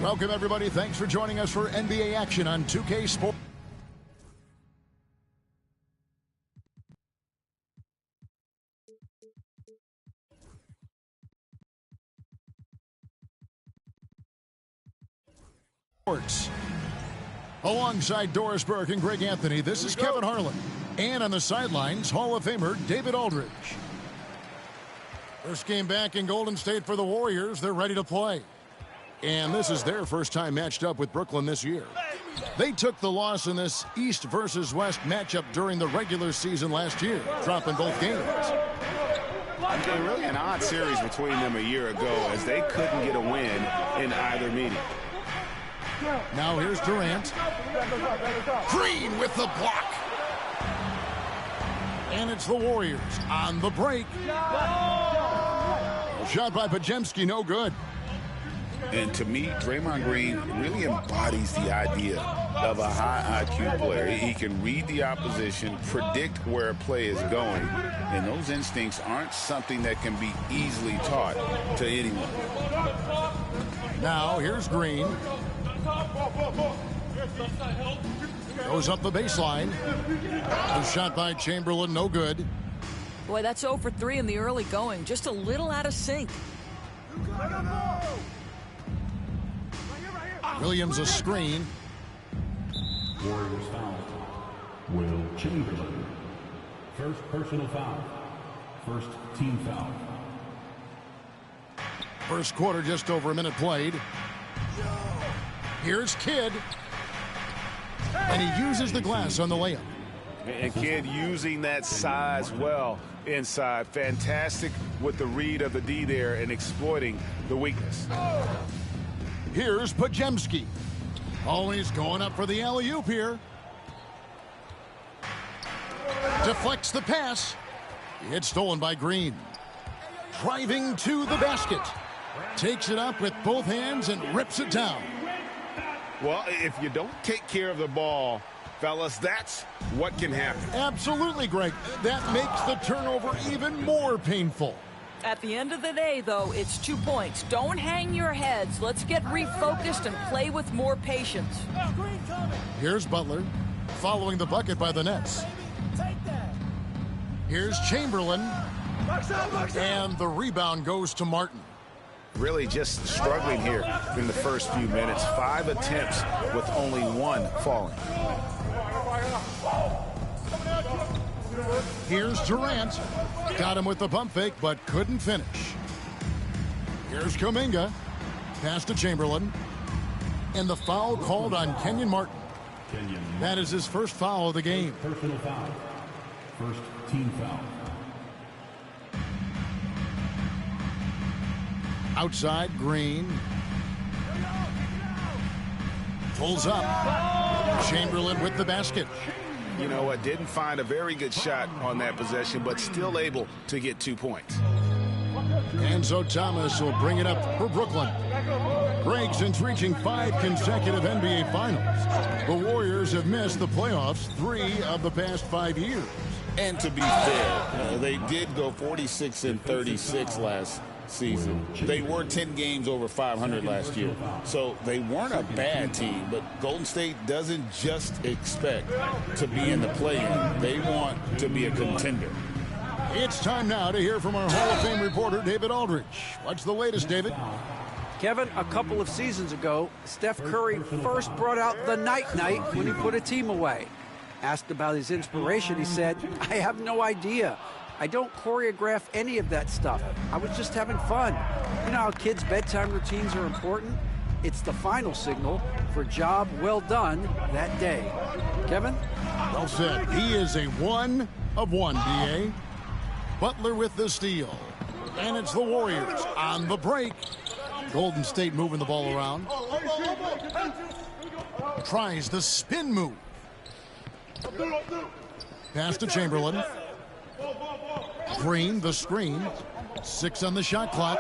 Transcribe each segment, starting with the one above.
Welcome, everybody. Thanks for joining us for NBA action on 2K Sports. Alongside Doris Burke and Greg Anthony, this is Kevin Harlan. And on the sidelines, Hall of Famer David Aldridge. First game back in Golden State for the Warriors. They're ready to play. And this is their first time matched up with Brooklyn this year. They took the loss in this East versus West matchup during the regular season last year, dropping both games. Really an odd series between them a year ago as they couldn't get a win in either meeting. Now here's Durant. Green with the block. And it's the Warriors on the break. Shot by Pajemski, no good. And to me, Draymond Green really embodies the idea of a high IQ player. He can read the opposition, predict where a play is going, and those instincts aren't something that can be easily taught to anyone. Now here's Green. Goes up the baseline. The shot by Chamberlain, no good. Boy, that's 0 for 3 in the early going. Just a little out of sync. Williams a screen. Warriors foul. Will Chamberlain. First personal foul. First team foul. First quarter, just over a minute played. Here's Kidd. And he uses the glass on the layup. And Kidd using that size well inside. Fantastic with the read of the D there and exploiting the weakness. Here's Pajemski. Always going up for the alley-oop here. Deflects the pass. It's stolen by Green. Driving to the basket. Takes it up with both hands and rips it down. Well, if you don't take care of the ball, fellas, that's what can happen. Absolutely, Greg. That makes the turnover even more painful. At the end of the day, though, it's 2 points. Don't hang your heads. Let's get refocused and play with more patience. Here's Butler, following the bucket by the Nets. Here's Chamberlain, and the rebound goes to Martin. Really just struggling here in the first few minutes. 5 attempts with only 1 falling. Here's Durant. Got him with the pump fake, but couldn't finish. Here's Kuminga. Pass to Chamberlain. And the foul called on Kenyon Martin. That is his first foul of the game. Personal foul. First team foul. Outside, Green. Pulls up. Chamberlain with the basket. You know what? Didn't find a very good shot on that possession, but still able to get 2 points. Enzo Thomas will bring it up for Brooklyn. Greg, since reaching 5 consecutive NBA Finals, the Warriors have missed the playoffs 3 of the past 5 years. And to be fair, they did go 46-36 last season. They were 10 games over 500 last year. So they weren't a bad team, but Golden State doesn't just expect to be in the play-in. They want to be a contender. It's time now to hear from our Hall of Fame reporter, David Aldridge. What's the latest, David? Kevin, a couple of seasons ago, Steph Curry first brought out the night-night when he put a team away. Asked about his inspiration, he said, "I have no idea. I don't choreograph any of that stuff. I was just having fun." You know how kids' bedtime routines are important? It's the final signal for job well done that day. Kevin? Well said. He is a 1 of 1, D.A. Butler with the steal. And it's the Warriors on the break. Golden State moving the ball around. Tries the spin move. Pass to Chamberlain. Green, the screen. 6 on the shot clock.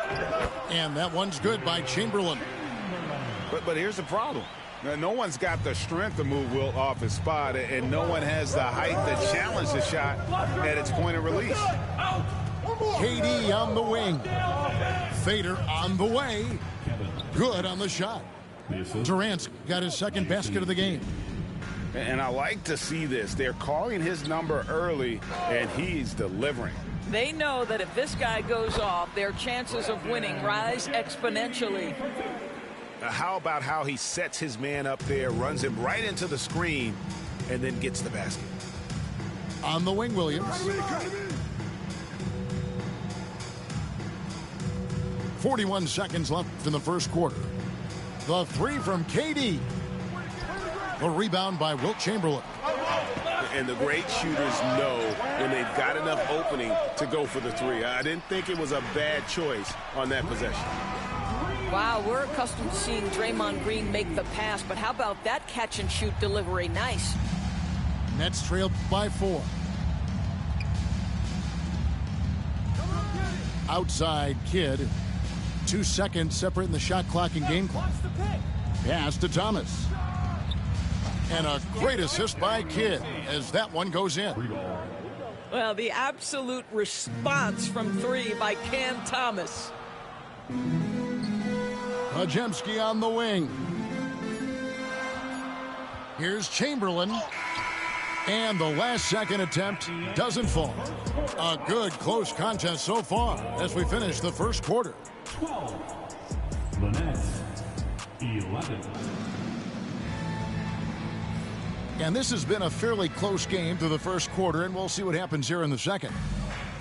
And that one's good by Chamberlain. But here's the problem. Now, no one's got the strength to move Wilt off his spot, and no one has the height to challenge the shot at its point of release. KD on the wing. Fader on the way. Good on the shot. Durant's got his second basket of the game. And I like to see this. They're calling his number early, and he's delivering. They know that if this guy goes off, their chances of winning rise exponentially. How about how he sets his man up there, runs him right into the screen, and then gets the basket? On the wing, Williams. 41 seconds left in the first quarter. The three from KD. The rebound by Wilt Chamberlain. And the great shooters know when they've got enough opening to go for the three. I didn't think it was a bad choice on that possession. Wow, we're accustomed to seeing Draymond Green make the pass, but how about that catch-and-shoot delivery? Nice. Nets trailed by 4. Outside Kidd. 2 seconds separating the shot clock and game clock. Pass to Thomas. And a great assist by Kidd as that one goes in. Well, the absolute response from 3 by Cam Thomas. Hajemski on the wing. Here's Chamberlain. And the last-second attempt doesn't fall. A good, close contest so far as we finish the first quarter. 12. The Nets, 11. And this has been a fairly close game through the first quarter, and we'll see what happens here in the second.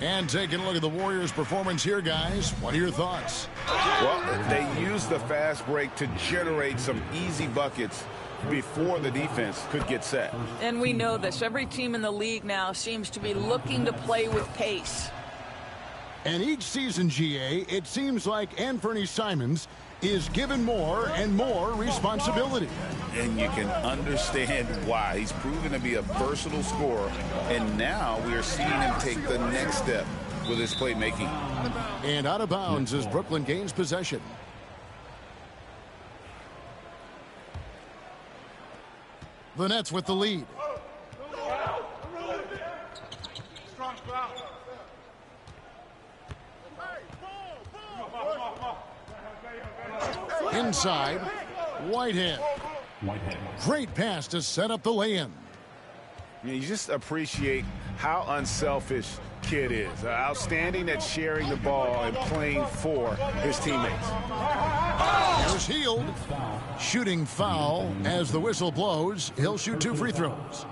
And taking a look at the Warriors' performance here, guys. What are your thoughts? Well, they used the fast break to generate some easy buckets before the defense could get set. And we know this. Every team in the league now seems to be looking to play with pace. And each season, GA, it seems like Anthony Simons is given more and more responsibility. And you can understand why. He's proven to be a versatile scorer, and now we are seeing him take the next step with his playmaking. And out of bounds as Brooklyn gains possession. The Nets with the lead. Inside, Whitehead. Great pass to set up the lay-in. You just appreciate how unselfish Kidd is. Outstanding at sharing the ball and playing for his teammates. There's Hield. Shooting foul as the whistle blows. He'll shoot 2 free throws.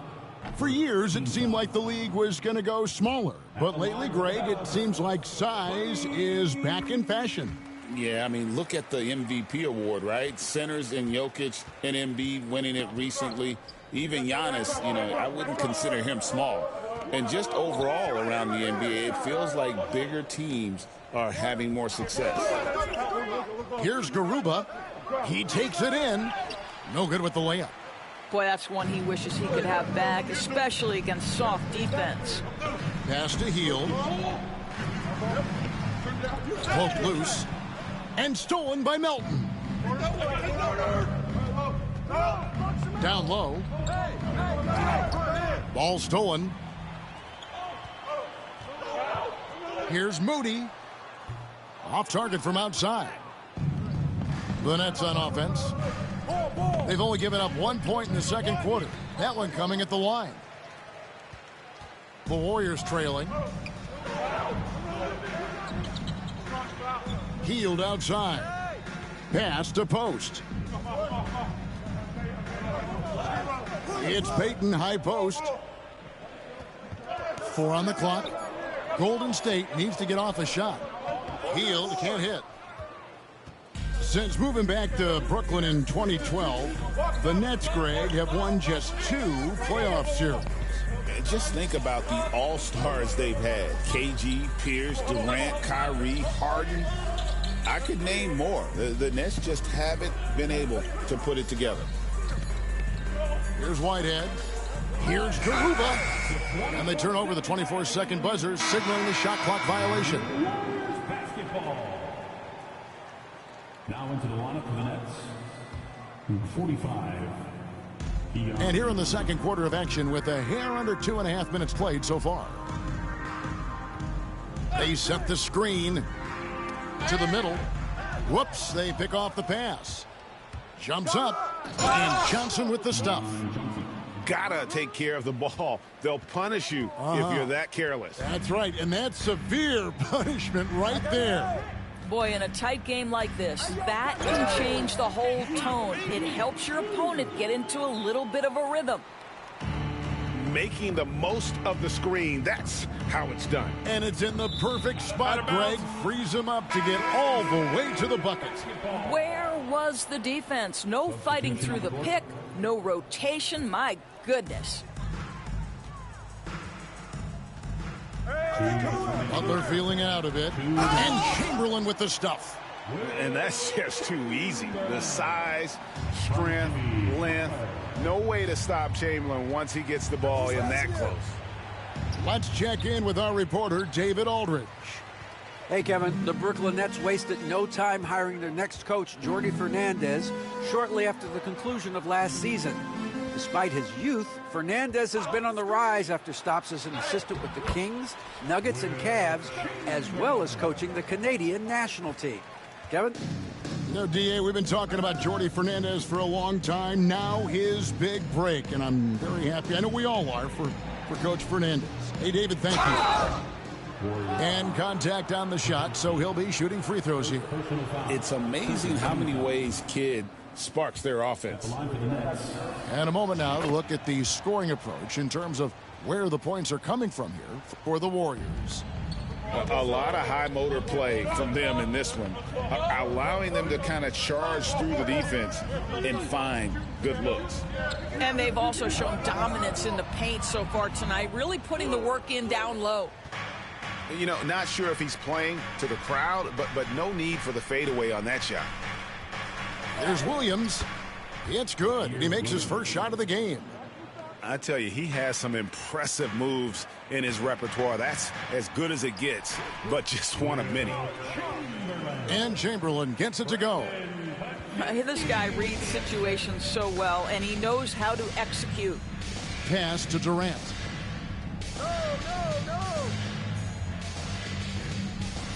For years, it seemed like the league was going to go smaller. But lately, Greg, it seems like size is back in fashion. Yeah, I mean, look at the MVP award, right? Centers and Jokic and Embiid winning it recently. Even Giannis, I wouldn't consider him small. And just overall around the NBA, it feels like bigger teams are having more success. Here's Garuba. He takes it in. No good with the layup. Boy, that's one he wishes he could have back, especially against soft defense. Pass to Hield. Poked loose. And stolen by Melton. Down low. Ball stolen. Here's Moody. Off target from outside. The Nets on offense. They've only given up 1 point in the second quarter. That one coming at the line. The Warriors trailing. Hield outside. Pass to post. It's Payton, high post. 4 on the clock. Golden State needs to get off a shot. Hield can't hit. Since moving back to Brooklyn in 2012, the Nets, Greg, have won just 2 playoff series. Just think about the all-stars they've had. KG, Pierce, Durant, Kyrie, Harden. I could name more. The Nets just haven't been able to put it together. Here's Whitehead. Here's Garuba. And they turn over the 24-second buzzer, signaling the shot clock violation. Basketball. Now into the lineup for the Nets. Number 45. And here in the second quarter of action with a hair under 2.5 minutes played so far. They set the screen to the middle. Whoops, they pick off the pass. Jumps up, and Johnson with the stuff. Gotta take care of the ball. They'll punish you if you're that careless. That's right, and that's severe punishment right there. Boy, in a tight game like this, that can change the whole tone. It helps your opponent get into a little bit of a rhythm. Making the most of the screen, that's how it's done. And it's in the perfect spot, Greg. Frees him up to get all the way to the bucket. Where was the defense? No fighting through the pick, no rotation. My goodness. Butler feeling out of it. And Chamberlain with the stuff. And that's just too easy. The size, strength, length. No way to stop Chamberlain once he gets the ball in that close. Let's check in with our reporter, David Aldridge. Hey, Kevin, the Brooklyn Nets wasted no time hiring their next coach, Jordi Fernandez, shortly after the conclusion of last season. Despite his youth, Fernandez has been on the rise after stops as an assistant with the Kings, Nuggets, and Cavs, as well as coaching the Canadian national team. Kevin? You know, D.A., we've been talking about Jordi Fernandez for a long time. Now his big break, and I'm very happy. I know we all are for Coach Fernandez. Hey, David, thank you. And contact on the shot, so he'll be shooting free throws here. It's amazing how many ways Kidd sparks their offense. And a moment now to look at the scoring approach in terms of where the points are coming from here for the Warriors. A lot of high motor play from them in this one, allowing them to kind of charge through the defense and find good looks. And they've also shown dominance in the paint so far tonight, really putting the work in down low. You know, not sure if he's playing to the crowd, but no need for the fadeaway on that shot. There's Williams. It's good. He makes his first shot of the game. I tell you, he has some impressive moves in his repertoire. That's as good as it gets, but just one of many. And Chamberlain gets it to go. This guy reads situations so well, and he knows how to execute. Pass to Durant.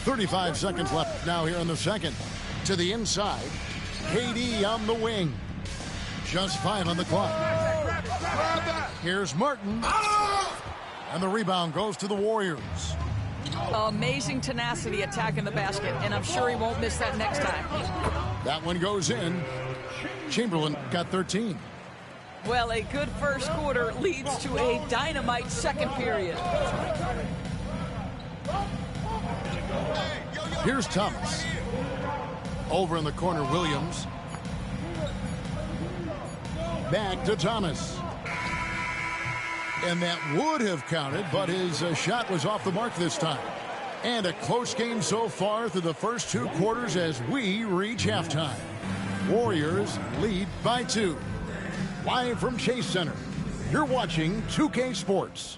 35 seconds left now here in the second. To the inside. KD on the wing. Just 5 on the clock. Here's Martin. And the rebound goes to the Warriors. Amazing tenacity attacking the basket, and I'm sure he won't miss that next time. That one goes in. Chamberlain got 13. Well, a good first quarter leads to a dynamite second period. Here's Thomas. Over in the corner, Williams. Back to Thomas. And that would have counted, but his shot was off the mark this time. And a close game so far through the first 2 quarters as we reach halftime. Warriors lead by 2. Live from Chase Center, you're watching 2K Sports.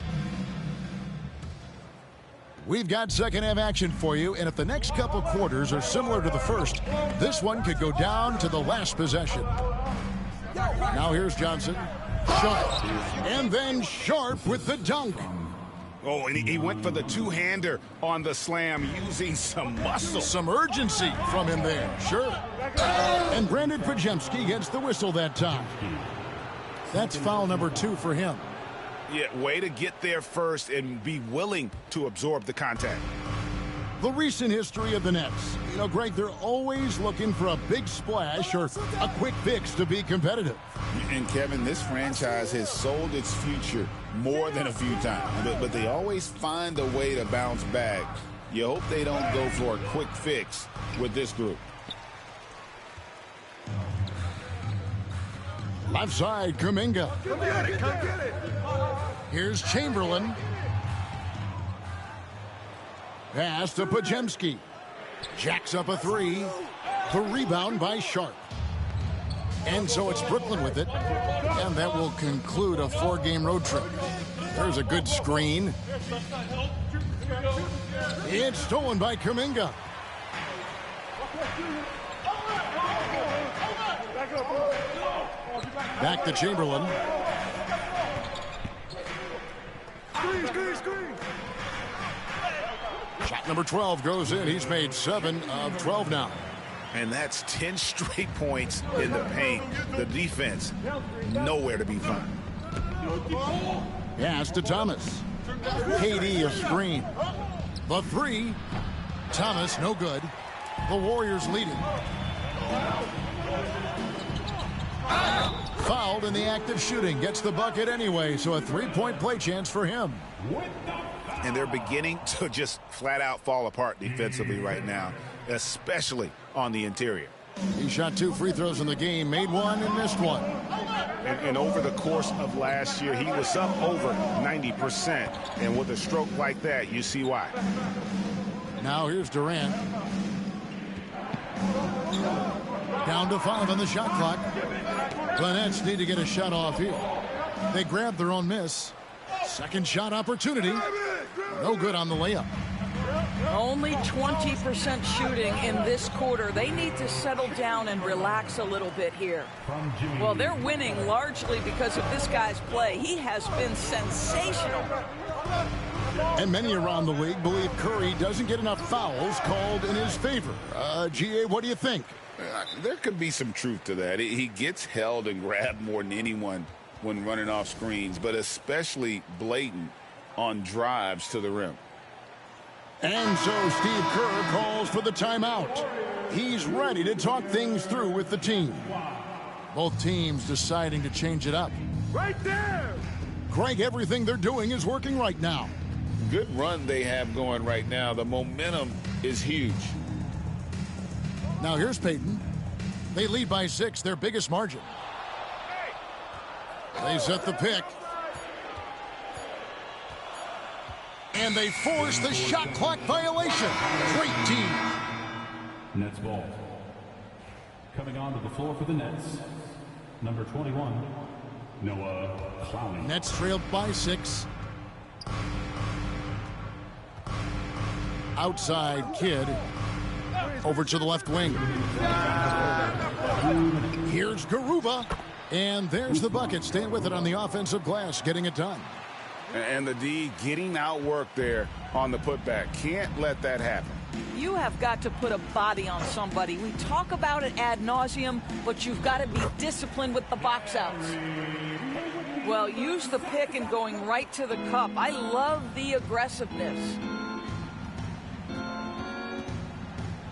We've got second half action for you, and if the next couple quarters are similar to the first, this one could go down to the last possession. Now here's Johnson. Sharp. And then Sharp with the dunk. Oh, and he went for the two-hander on the slam using some muscle. Some urgency from him there, sure. And Brandon Pajemski gets the whistle that time. That's foul number 2 for him. Yeah, way to get there first and be willing to absorb the contact. The recent history of the Nets. You know, Greg, they're always looking for a big splash or a quick fix to be competitive. And, Kevin, this franchise has sold its future more than a few times, but they always find a way to bounce back. You hope they don't go for a quick fix with this group. Left side, Kuminga. Come get it, come get it. Here's Chamberlain. Pass to Pajemski. Jacks up a 3. The rebound by Sharp. And so it's Brooklyn with it. And that will conclude a 4-game road trip. There's a good screen. It's stolen by Kuminga. Back to Chamberlain. Shot number 12 goes in. He's made 7 of 12 now. And that's 10 straight points in the paint. The defense, nowhere to be found. Pass to Thomas. KD a screen. The 3. Thomas, no good. The Warriors leading. Fouled in the act of shooting. Gets the bucket anyway, so a 3-point play chance for him. And they're beginning to just flat out fall apart defensively right now, especially on the interior. He shot 2 free throws in the game, made 1 and missed 1. And over the course of last year, he was up over 90%. And with a stroke like that, you see why. Now here's Durant. Down to 5 on the shot clock. The Nets need to get a shot off here. They grab their own miss. Second shot opportunity. No good on the layup. Only 20% shooting in this quarter. They need to settle down and relax a little bit here. Well, they're winning largely because of this guy's play. He has been sensational. And many around the league believe Curry doesn't get enough fouls called in his favor. GA, what do you think? There could be some truth to that. He gets held and grabbed more than anyone when running off screens, but especially blatant on drives to the rim. And so Steve Kerr calls for the timeout. He's ready to talk things through with the team. Both teams deciding to change it up. Right there! Craig, everything they're doing is working right now. Good run they have going right now. The momentum is huge. Now here's Payton. They lead by 6, their biggest margin. They set the pick. And they force the shot clock violation. Great team. Nets ball. Coming onto the floor for the Nets. Number 21, Noah Clowney. Nets trailed by 6. Outside Kidd. Over to the left wing. Here's Garuba. And there's the bucket. Staying with it on the offensive glass. Getting it done. And the D getting outworked there on the putback. Can't let that happen. You have got to put a body on somebody. We talk about it ad nauseum, but you've got to be disciplined with the box outs. Well, use the pick and going right to the cup. I love the aggressiveness.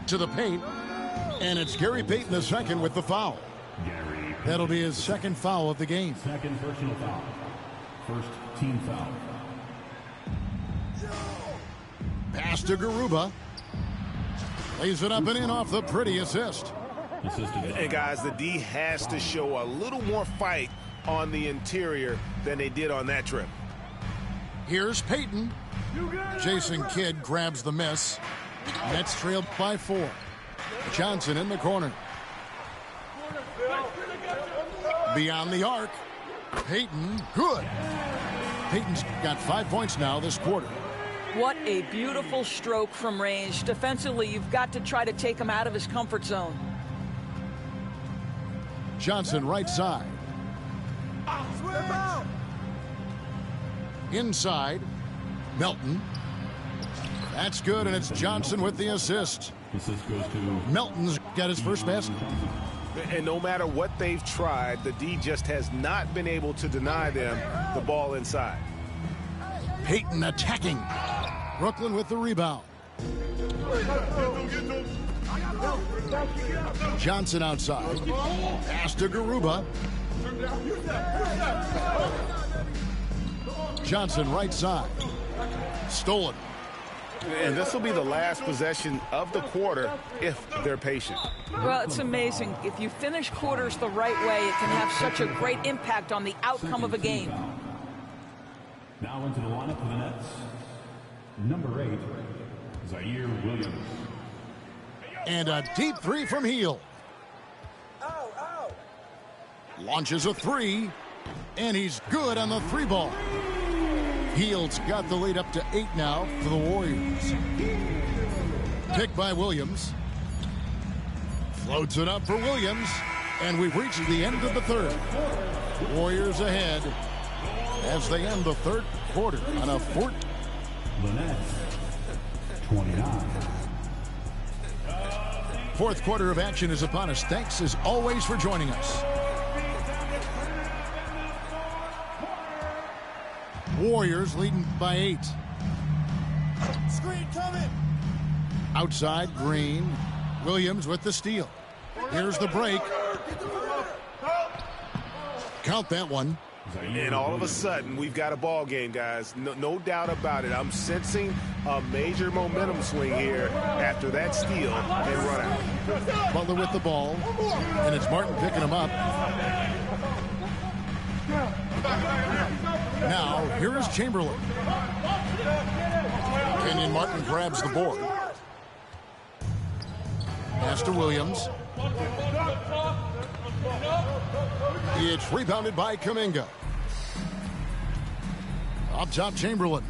To the paint. And it's Gary Payton II with the foul. That'll be his second foul of the game. Second personal foul. First team foul. Pass to Garuba. Lays it up and in off the pretty assist. And guys, the D has to show a little more fight on the interior than they did on that trip. Here's Payton. Jason Kidd grabs the miss. Nets trailed by 4. Johnson in the corner. Beyond the arc. Payton, good. Payton's got 5 points now this quarter. What a beautiful stroke from range. Defensively, you've got to try to take him out of his comfort zone. Johnson right side. Inside. Melton. That's good, and it's Johnson with the assist. Assist goes to Melton's got his first basket. And no matter what they've tried, the D just has not been able to deny them the ball inside. Payton attacking. Brooklyn with the rebound. Johnson outside. Pass to Garuba. Johnson right side. Stolen. And this will be the last possession of the quarter if they're patient. Well, it's amazing. If you finish quarters the right way, it can have such a great impact on the outcome of a game. Now into the lineup for the Nets. Number 8, Zaire Williams. And a deep 3 from Heel. Launches a three, and he's good on the three ball. Heald's got the lead up to 8 now for the Warriors. Pick by Williams. Floats it up for Williams, and we've reached the end of the third. Warriors ahead as they end the third quarter on a fort. The Nets, 29. Fourth quarter of action is upon us. Thanks as always for joining us. Warriors leading by 8. Screen coming. Outside, Green. Williams with the steal. Here's the break. Count that one. And all of a sudden, we've got a ball game, guys. No doubt about it. I'm sensing a major momentum swing here after that steal and run out. Butler with the ball, and it's Martin picking him up. Now, here is Chamberlain. Kenyon Martin grabs the board. Pass to Williams. It's rebounded by Kuminga. Up top, Chamberlain.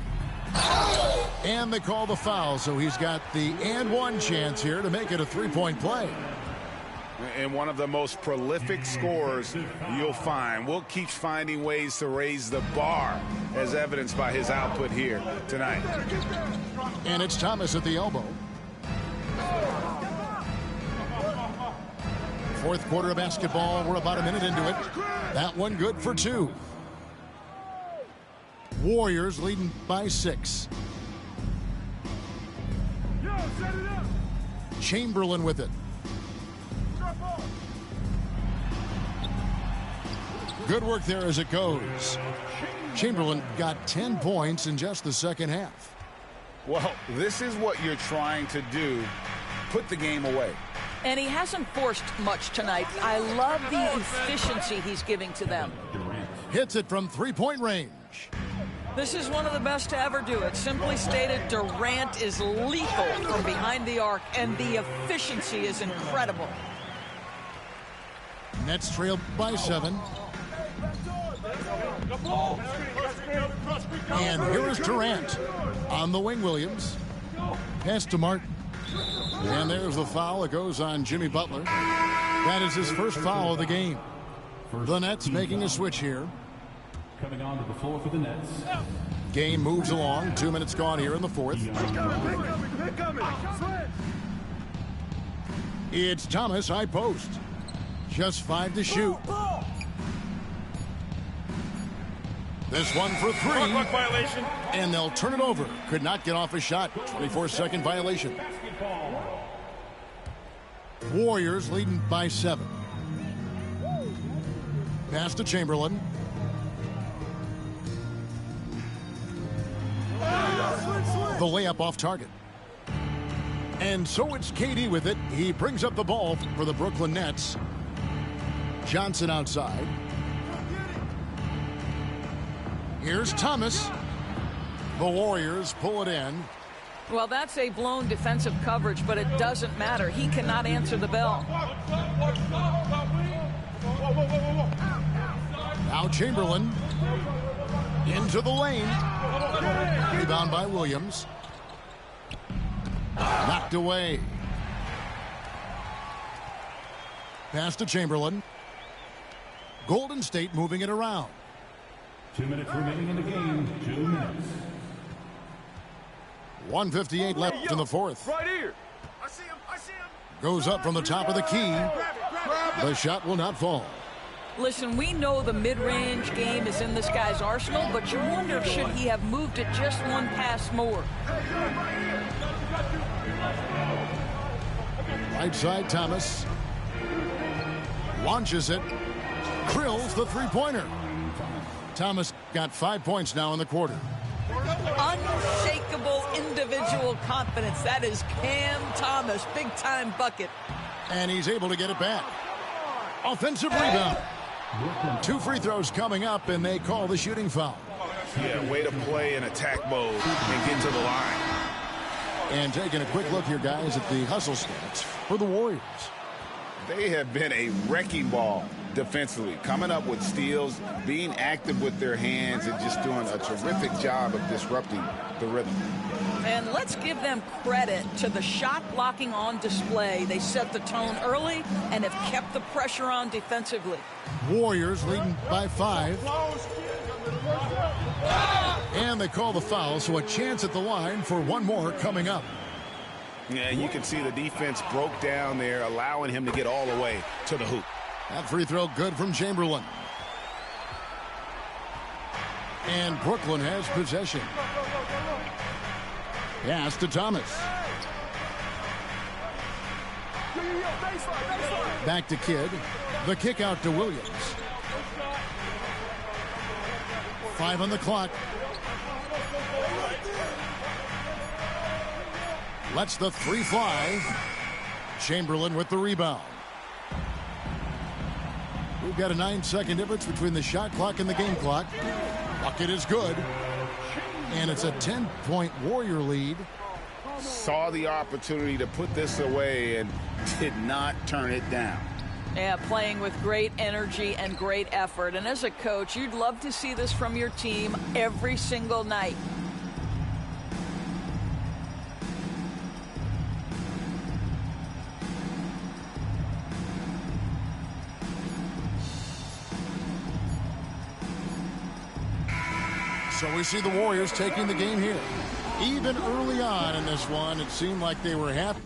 And they call the foul, so he's got the and one chance here to make it a three-point play. And one of the most prolific scorers you'll find. Will keeps finding ways to raise the bar, as evidenced by his output here tonight. And it's Thomas at the elbow. Fourth quarter of basketball. We're about a minute into it. That one good for 2. Warriors leading by 6. Chamberlain with it. Good work there as it goes. Chamberlain got 10 points in just the second half. Well, this is what you're trying to do. Put the game away. And he hasn't forced much tonight. I love the efficiency he's giving to them. Hits it from three-point range. This is one of the best to ever do it. Simply stated, Durant is lethal from behind the arc, and the efficiency is incredible. Nets trail by 7. And here is Durant on the wing. Williams. Pass to Martin. And there's the foul. It goes on Jimmy Butler. That is his first foul of the game. The Nets making a switch here. Coming onto the floor for the Nets. Game moves along. 2 minutes gone here in the fourth. It's Thomas, high post. Just 5 to shoot. This one for 3. Violation. And they'll turn it over. Could not get off a shot. 24-second violation. Warriors leading by 7. Pass to Chamberlain. The layup off target. And so it's KD with it. He brings up the ball for the Brooklyn Nets. Johnson outside. Here's Thomas. The Warriors pull it in. Well, that's a blown defensive coverage, but it doesn't matter. He cannot answer the bell. Now Chamberlain into the lane. Rebound by Williams. Knocked away. Pass to Chamberlain. Golden State moving it around. 2 minutes remaining in the game. 2 minutes. 1:58 left in the fourth. Right here. I see him. Goes up from the top of the key. The shot will not fall. Listen, we know the mid-range game is in this guy's arsenal, but you wonder should he have moved it just one pass more. Right side, Thomas. Launches it. Krills the three-pointer. Thomas got 5 points now in the quarter. Unshakable individual confidence. That is Cam Thomas. Big-time bucket. And he's able to get it back. Offensive rebound. 2 free throws coming up, and they call the shooting foul. Yeah, way to play in attack mode and get to the line. And taking a quick look here, guys, at the hustle stats for the Warriors. They have been a wrecking ball defensively, coming up with steals, being active with their hands, and just doing a terrific job of disrupting the rhythm. And let's give them credit to the shot blocking on display. They set the tone early and have kept the pressure on defensively. Warriors leading by 5. And they call the foul, so a chance at the line for one more coming up. Yeah, you can see the defense broke down there, allowing him to get all the way to the hoop. That free throw good from Chamberlain. And Brooklyn has possession. Pass to Thomas. Back to Kidd. The kick out to Williams. 5 on the clock. Lets the 3 fly. Chamberlain with the rebound. We've got a 9-second difference between the shot clock and the game clock. Bucket is good. And it's a 10-point Warrior lead. Saw the opportunity to put this away and did not turn it down. Yeah, playing with great energy and great effort. And as a coach, you'd love to see this from your team every single night. So we see the Warriors taking the game here. Even early on in this one, it seemed like they were happy.